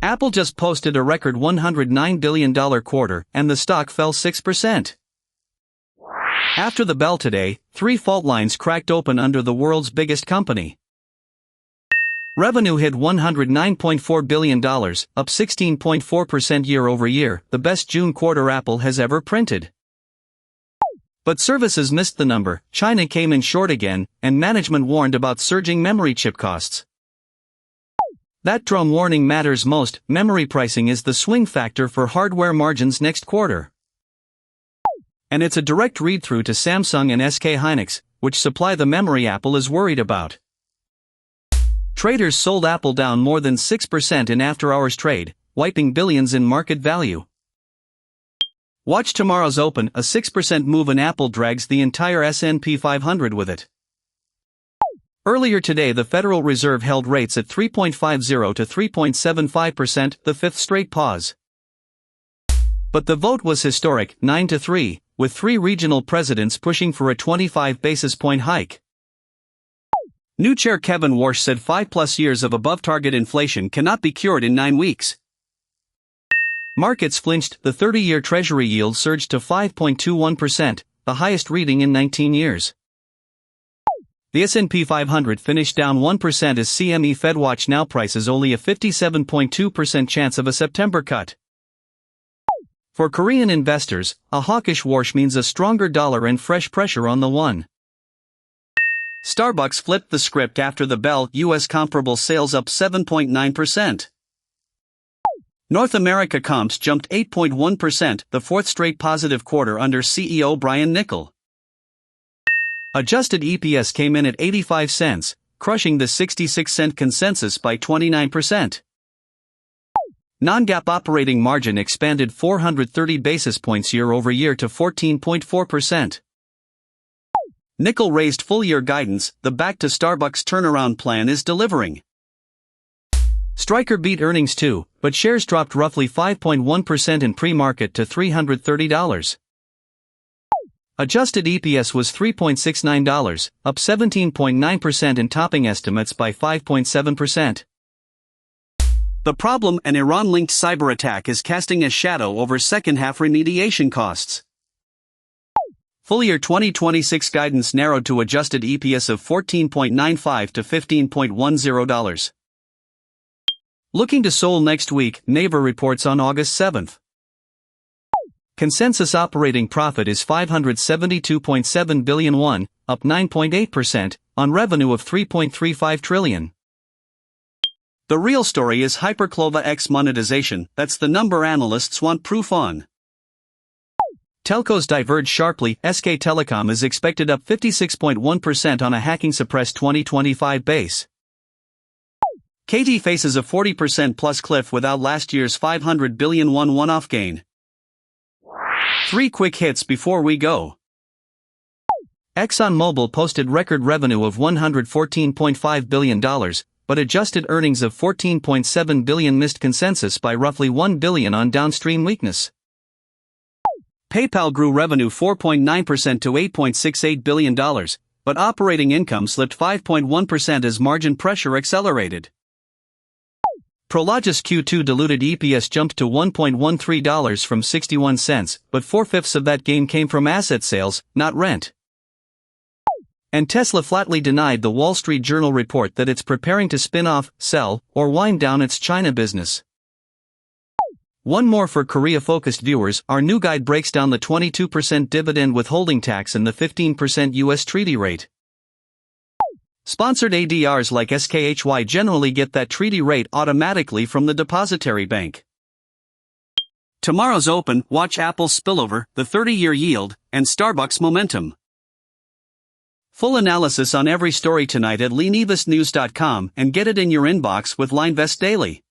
Apple just posted a record $109 billion quarter and the stock fell 6%. After the bell today, 3 fault lines cracked open under the world's biggest company. Revenue hit $109.4 billion, up 16.4% year-over-year, the best June quarter Apple has ever printed. But services missed the number, China came in short again, and management warned about surging memory chip costs. That drone warning matters most. Memory pricing is the swing factor for hardware margins next quarter. And it's a direct read-through to Samsung and SK Hynix, which supply the memory Apple is worried about. Traders sold Apple down more than 6% in after-hours trade, wiping billions in market value. Watch tomorrow's open, a 6% move in Apple drags the entire S&P 500 with it. Earlier today the Federal Reserve held rates at 3.50 to 3.75%, the 5th straight pause. But the vote was historic, 9-3, with 3 regional presidents pushing for a 25 basis point hike. New chair Kevin Warsh said 5+ years of above-target inflation cannot be cured in 9 weeks. Markets flinched, the 30-year Treasury yield surged to 5.21%, the highest reading in 19 years. The S&P 500 finished down 1% as CME FedWatch now prices only a 57.2% chance of a September cut. For Korean investors, a hawkish Warsh means a stronger dollar and fresh pressure on the won. Starbucks flipped the script after the bell, U.S. comparable sales up 7.9%. North America comps jumped 8.1%, the 4th straight positive quarter under CEO Brian Niccol. Adjusted EPS came in at 85 cents, crushing the 66-cent consensus by 29%. Non-GAAP operating margin expanded 430 basis points year-over-year to 14.4%. Niccol raised full-year guidance, the Back to Starbucks turnaround plan is delivering. Stryker beat earnings too, but shares dropped roughly 5.1% in pre-market to $330. Adjusted EPS was $3.69, up 17.9% and topping estimates by 5.7%. The problem: an Iran-linked cyberattack is casting a shadow over second-half remediation costs. Full-year 2026 guidance narrowed to adjusted EPS of $14.95 to $15.10. Looking to Seoul next week, Naver reports on August 7th. Consensus operating profit is 572.7 billion won, up 9.8%, on revenue of 3.35 trillion. The real story is Hyperclova X monetization, that's the number analysts want proof on. Telcos diverge sharply, SK Telecom is expected up 56.1% on a hacking-suppressed 2025 base. KT faces a 40% plus cliff without last year's 500 billion won one-off gain. 3 quick hits before we go. ExxonMobil posted record revenue of $114.5 billion, but adjusted earnings of $14.7 billion missed consensus by roughly $1 billion on downstream weakness. PayPal grew revenue 4.9% to $8.68 billion, but operating income slipped 5.1% as margin pressure accelerated. Prologis Q2 diluted EPS jumped to $1.13 from 61 cents, but 4/5 of that gain came from asset sales, not rent. And Tesla flatly denied the Wall Street Journal report that it's preparing to spin off, sell, or wind down its China business. One more for Korea-focused viewers, our new guide breaks down the 22% dividend withholding tax and the 15% U.S. treaty rate. Sponsored ADRs like SKHY generally get that treaty rate automatically from the depository bank. Tomorrow's open, watch Apple's spillover, the 30-year yield, and Starbucks momentum. Full analysis on every story tonight at LineVestnews.com and get it in your inbox with LineVest Daily.